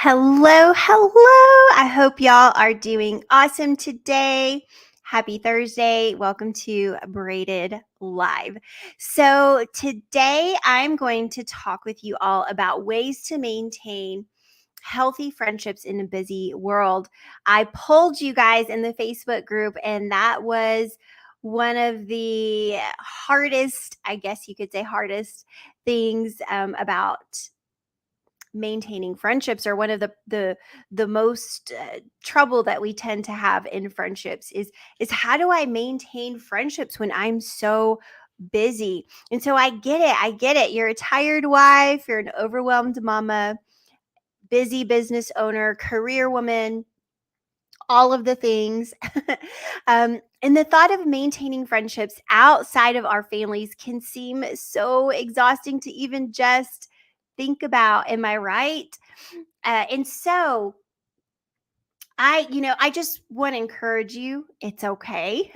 Hello, hello. I hope y'all are doing awesome today. Happy Thursday. Welcome to Braided Live. So, today I'm going to talk with you all about ways to maintain healthy friendships in a busy world. I polled you guys in the Facebook group, and that was one of the hardest, I guess you could say, hardest things about maintaining friendships, or one of the most trouble that we tend to have in friendships is how do I maintain friendships when I'm so busy? And so I get it, you're a tired wife, you're an overwhelmed mama, busy business owner, career woman, all of the things. And the thought of maintaining friendships outside of our families can seem so exhausting to even just think about. Am I right? And so I just want to encourage you. It's okay.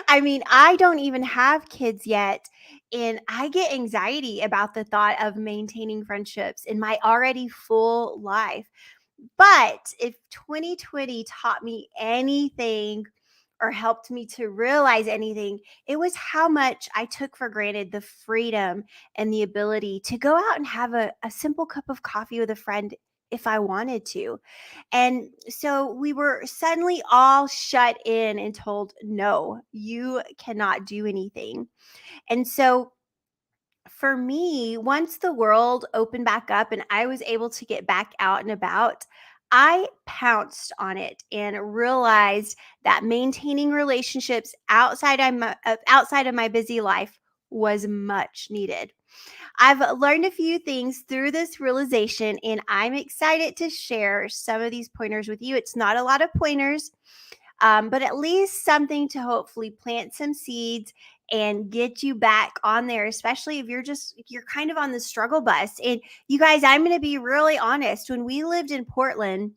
I mean, I don't even have kids yet, and I get anxiety about the thought of maintaining friendships in my already full life. But if 2020 taught me anything or helped me to realize anything, it was how much I took for granted the freedom and the ability to go out and have a simple cup of coffee with a friend if I wanted to. And so we were suddenly all shut in and told, no, you cannot do anything. And so for me, once the world opened back up and I was able to get back out and about, I pounced on it and realized that maintaining relationships outside of my busy life was much needed. I've learned a few things through this realization, and I'm excited to share some of these pointers with you. It's not a lot of pointers, but at least something to hopefully plant some seeds and get you back on there, especially if you're kind of on the struggle bus. And you guys, I'm going to be really honest. When we lived in Portland,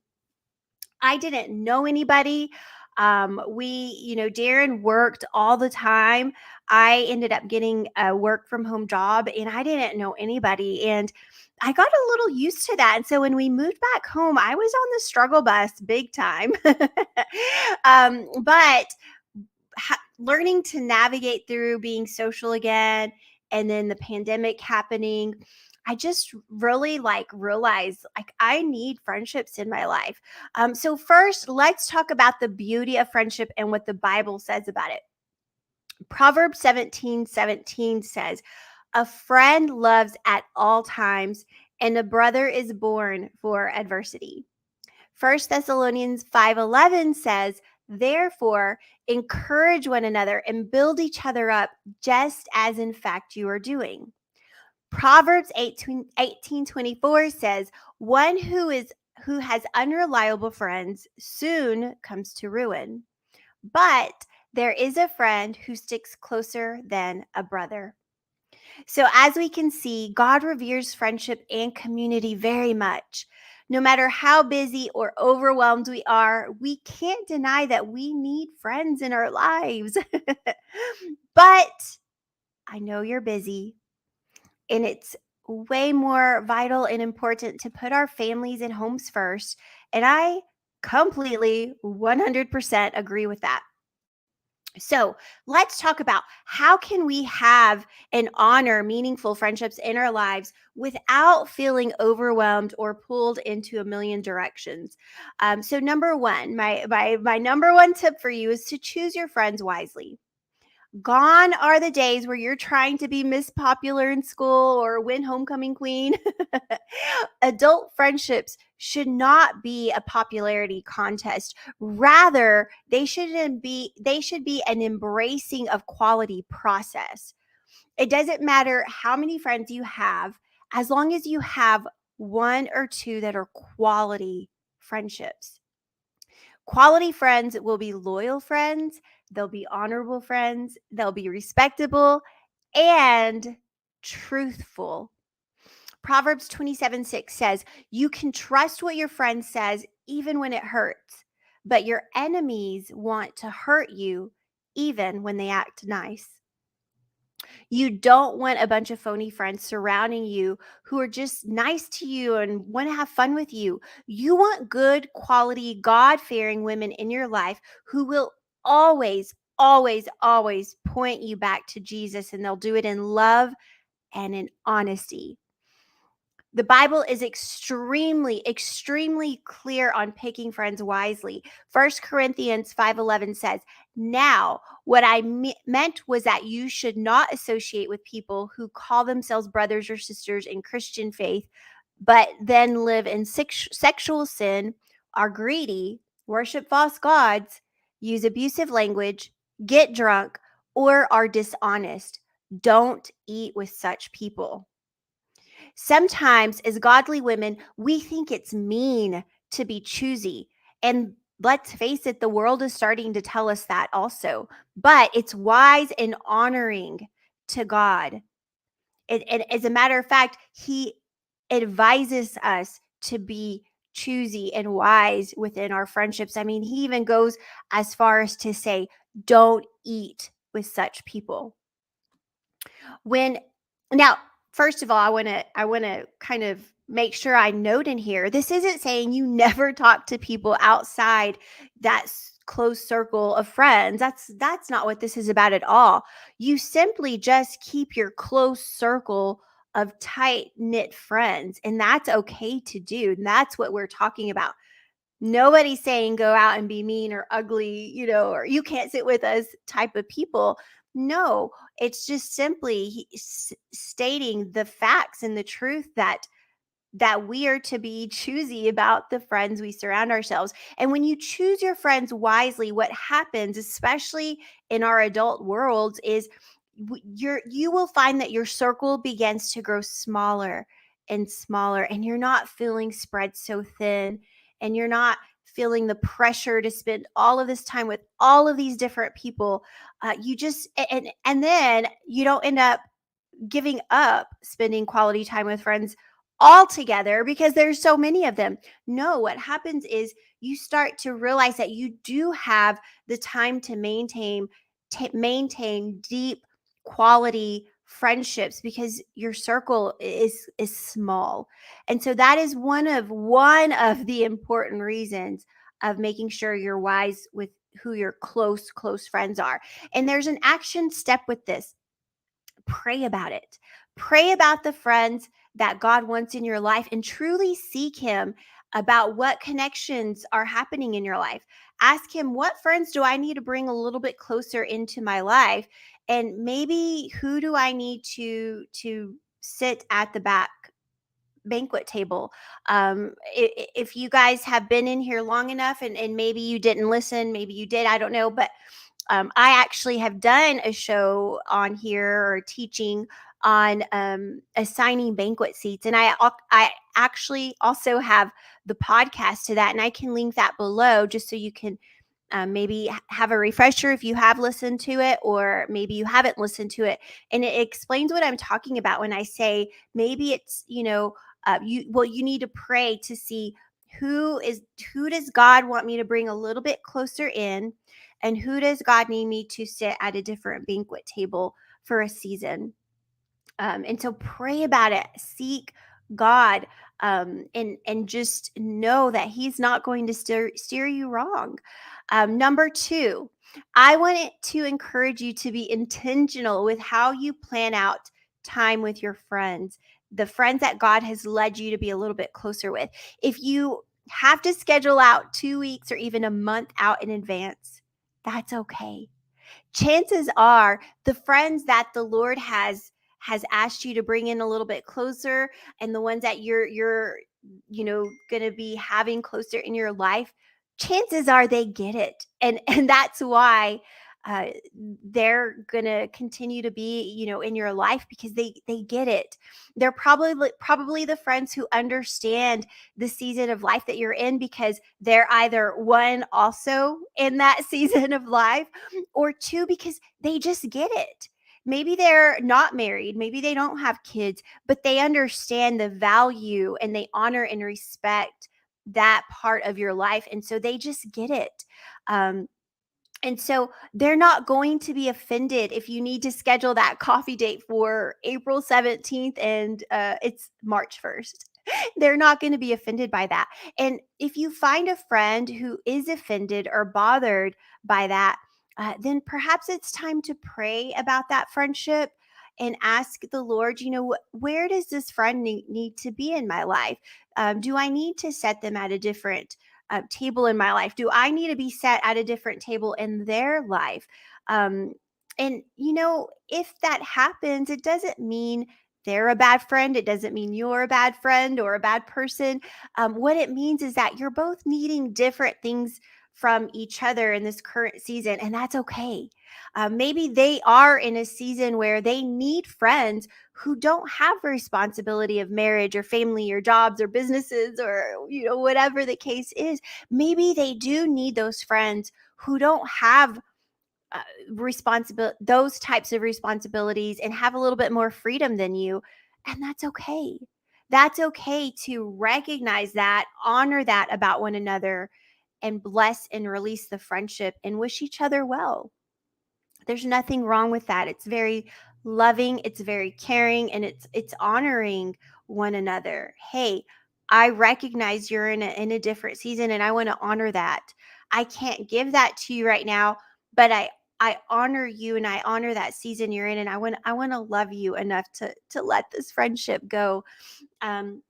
I didn't know anybody. Darren worked all the time. I ended up getting a work from home job, and I didn't know anybody. And I got a little used to that. And so when we moved back home, I was on the struggle bus big time. But learning to navigate through being social again, and then the pandemic happening, I just really realized I need friendships in my life. So first, let's talk about the beauty of friendship and what the Bible says about it. Proverbs 17:17 says, "A friend loves at all times, and a brother is born for adversity." First Thessalonians 5:11 says, "Therefore, encourage one another and build each other up, just as in fact you are doing." Proverbs 18:24 says, "One who has unreliable friends soon comes to ruin, but there is a friend who sticks closer than a brother." So, as we can see, God reveres friendship and community very much. No matter how busy or overwhelmed we are, we can't deny that we need friends in our lives. But I know you're busy, and it's way more vital and important to put our families and homes first. And I completely 100% agree with that. So let's talk about how can we have and honor meaningful friendships in our lives without feeling overwhelmed or pulled into a million directions. So number one, my number one tip for you is to choose your friends wisely. Gone are the days where you're trying to be Miss Popular in school or win homecoming queen. Adult friendships should not be a popularity contest. Rather, they should be an embracing of quality process. It doesn't matter how many friends you have, as long as you have one or two that are quality friendships. Quality friends will be loyal friends, they'll be honorable friends, they'll be respectable and truthful. Proverbs 27:6 says, "You can trust what your friend says even when it hurts, but your enemies want to hurt you even when they act nice." You don't want a bunch of phony friends surrounding you who are just nice to you and want to have fun with you. You want good quality, God fearing women in your life who will always, always, always point you back to Jesus, and they'll do it in love and in honesty. The Bible is extremely, extremely clear on picking friends wisely. First Corinthians 5:11 says, "Now, what I meant was that you should not associate with people who call themselves brothers or sisters in Christian faith, but then live in sexual sin, are greedy, worship false gods, use abusive language, get drunk, or are dishonest. Don't eat with such people." Sometimes, as godly women, we think it's mean to be choosy. And let's face it, the world is starting to tell us that also. But it's wise and honoring to God. And as a matter of fact, He advises us to be choosy and wise within our friendships. I mean, He even goes as far as to say, don't eat with such people. When now, first of all, I want to kind of make sure I note in here, this isn't saying you never talk to people outside that close circle of friends. That's not what this is about at all. You simply just keep your close circle of tight knit friends, and that's okay to do. And that's what we're talking about. Nobody's saying go out and be mean or ugly, or you can't sit with us type of people. No, it's just simply stating the facts and the truth that we are to be choosy about the friends we surround ourselves. And when you choose your friends wisely, what happens, especially in our adult worlds, is you will find that your circle begins to grow smaller and smaller, and you're not feeling spread so thin, and you're not feeling the pressure to spend all of this time with all of these different people. You just and then you don't end up giving up spending quality time with friends altogether because there's so many of them. No, what happens is you start to realize that you do have the time to maintain deep quality friendships because your circle is small. And so that is one of the important reasons of making sure you're wise with who your close friends are. And there's an action step with this. Pray about it. Pray about the friends that God wants in your life and truly seek Him about what connections are happening in your life. Ask Him, what friends do I need to bring a little bit closer into my life? And maybe who do I need to sit at the back banquet table? If you guys have been in here long enough, and maybe you didn't listen, maybe you did, I don't know, but I actually have done a show on here or teaching on assigning banquet seats, and I actually also have the podcast to that, and I can link that below just so you can maybe have a refresher if you have listened to it, or maybe you haven't listened to it. And it explains what I'm talking about when I say maybe it's, you need to pray to see who does God want me to bring a little bit closer in, and who does God need me to sit at a different banquet table for a season. And so pray about it, seek God, and just know that He's not going to steer you wrong. Number two, I want to encourage you to be intentional with how you plan out time with your friends, the friends that God has led you to be a little bit closer with. If you have to schedule out 2 weeks or even a month out in advance, that's okay. Chances are the friends that the Lord has asked you to bring in a little bit closer, and the ones that you're going to be having closer in your life, chances are they get it. And that's why uh, they're going to continue to be, in your life, because they get it. They're probably the friends who understand the season of life that you're in, because they're either one, also in that season of life, or two, because they just get it. Maybe they're not married, maybe they don't have kids, but they understand the value and they honor and respect that part of your life. And so they just get it. Um, And so they're not going to be offended if you need to schedule that coffee date for April 17th and it's March 1st. They're not going to be offended by that. And if you find a friend who is offended or bothered by that, then perhaps it's time to pray about that friendship and ask the Lord, where does this friend need to be in my life? Do I need to set them at a different table in my life? Do I need to be set at a different table in their life? And, if that happens, it doesn't mean they're a bad friend. It doesn't mean you're a bad friend or a bad person. What it means is that you're both needing different things from each other in this current season, and that's okay. Maybe they are in a season where they need friends who don't have a responsibility of marriage or family or jobs or businesses or whatever the case is. Maybe they do need those friends who don't have those types of responsibilities and have a little bit more freedom than you, and that's okay. That's okay to recognize that, honor that about one another, and bless and release the friendship and wish each other well. There's nothing wrong with that. It's very loving, it's very caring, and it's honoring one another. Hey, I recognize you're in a different season and I want to honor that. I can't give that to you right now, but I honor you and I honor that season you're in, and I want to love you enough to let this friendship go. And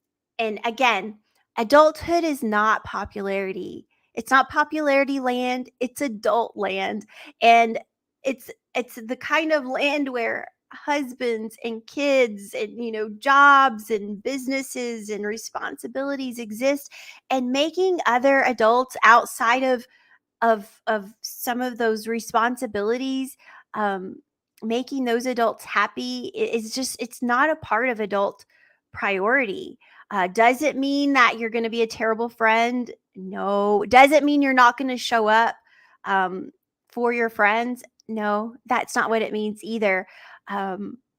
again, adulthood is not popularity. It's not popularity land, it's adult land. And it's the kind of land where husbands and kids and jobs and businesses and responsibilities exist, and making other adults outside of some of those responsibilities, um, making those adults happy is just, it's not a part of adult priority. Does it mean that you're going to be a terrible friend? No. Does it mean you're not going to show up um, for your friends? No, that's not what it means either.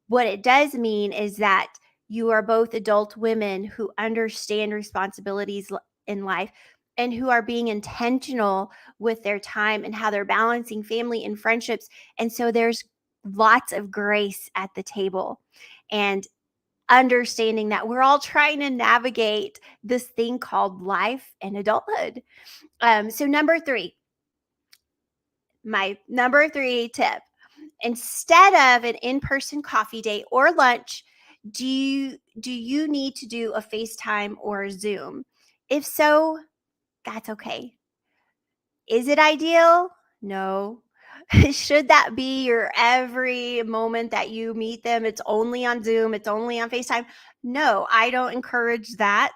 What it does mean is that you are both adult women who understand responsibilities in life, and who are being intentional with their time and how they're balancing family and friendships. And so there's lots of grace at the table, and understanding that we're all trying to navigate this thing called life and adulthood. So my number three tip: instead of an in-person coffee date or lunch, do you need to do a FaceTime or a Zoom? If so, that's okay. Is it ideal? No. Should that be your every moment that you meet them? It's only on Zoom, it's only on FaceTime. No, I don't encourage that.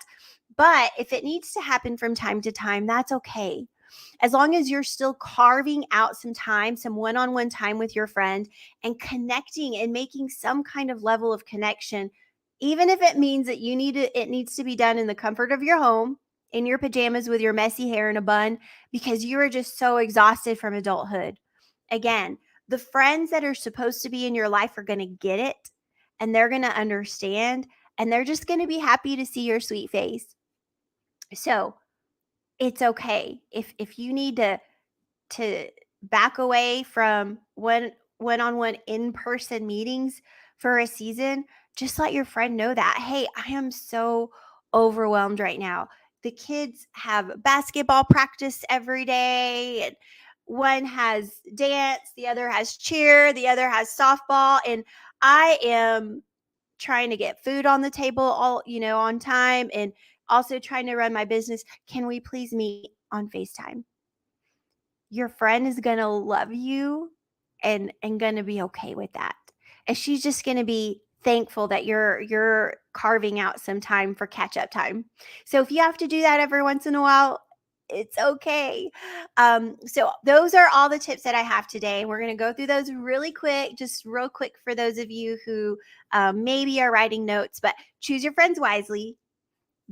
But if it needs to happen from time to time, that's okay. As long as you're still carving out some time, some one on one time with your friend, and connecting and making some kind of level of connection, even if it means that it needs to be done in the comfort of your home, in your pajamas with your messy hair in a bun, because you are just so exhausted from adulthood. Again, the friends that are supposed to be in your life are going to get it, and they're going to understand, and they're just going to be happy to see your sweet face. So, it's okay if you need to back away from one-on-one in-person meetings for a season. Just let your friend know that, hey, I am so overwhelmed right now. The kids have basketball practice every day, and one has dance, the other has cheer, the other has softball, and I am trying to get food on the table all on time, and also trying to run my business. Can we please meet on FaceTime? Your friend is going to love you and going to be okay with that. And she's just going to be thankful that you're carving out some time for catch up time. So if you have to do that every once in a while, it's okay. So those are all the tips that I have today. We're going to go through those really quick, just real quick for those of you who maybe are writing notes. But choose your friends wisely.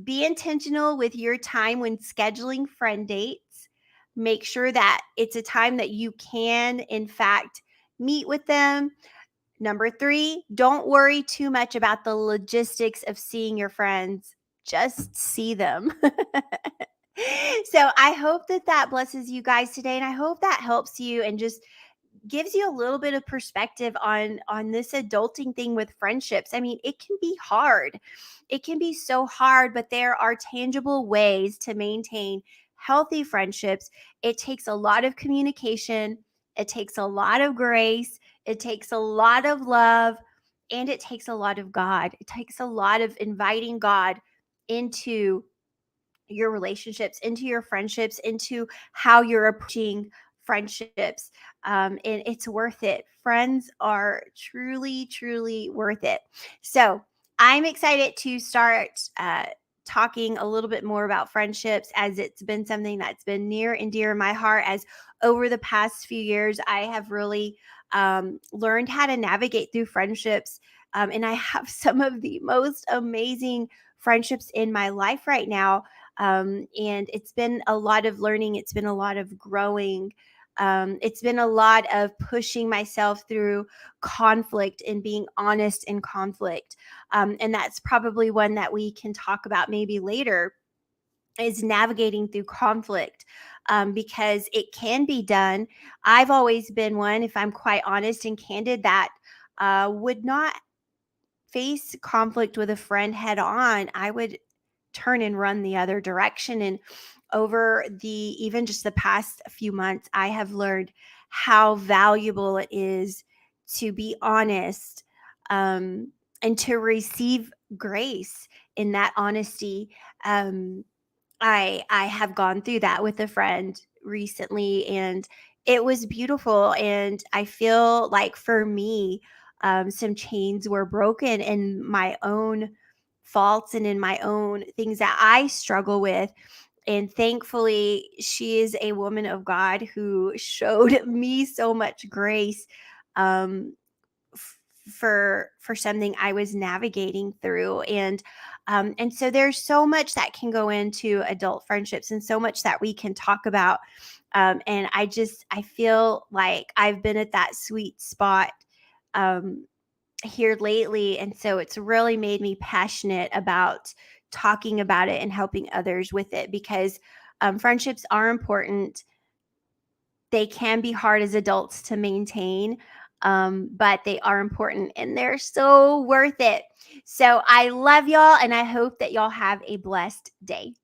Be intentional with your time when scheduling friend dates. Make sure that it's a time that you can, in fact, meet with them. Number three, don't worry too much about the logistics of seeing your friends. Just see them. So I hope that that blesses you guys today, and I hope that helps you and just gives you a little bit of perspective on this adulting thing with friendships. I mean, it can be hard. It can be so hard, but there are tangible ways to maintain healthy friendships. It takes a lot of communication, it takes a lot of grace, it takes a lot of love, and it takes a lot of God. It takes a lot of inviting God into your relationships, into your friendships, into how you're approaching friendships. And it's worth it. Friends are truly, truly worth it. So I'm excited to start talking a little bit more about friendships, as it's been something that's been near and dear in my heart. As over the past few years, I have really learned how to navigate through friendships. And I have some of the most amazing friendships in my life right now, and it's been a lot of learning, it's been a lot of growing, it's been a lot of pushing myself through conflict and being honest in conflict. And that's probably one that we can talk about maybe later, is navigating through conflict, because it can be done. I've always been one, if I'm quite honest and candid, that would not face conflict with a friend head on. I would turn and run the other direction. And over the even just the past few months, I have learned how valuable it is to be honest, and to receive grace in that honesty. Um, I have gone through that with a friend recently, and it was beautiful. And I feel like for me, some chains were broken in my own faults and in my own things that I struggle with. And thankfully, she is a woman of God who showed me so much grace, um, for something I was navigating through. And so there's so much that can go into adult friendships, and so much that we can talk about. And I feel like I've been at that sweet spot um, here lately, and so it's really made me passionate about talking about it and helping others with it, because friendships are important. They can be hard as adults to maintain, but they are important and they're so worth it. So I love y'all, and I hope that y'all have a blessed day.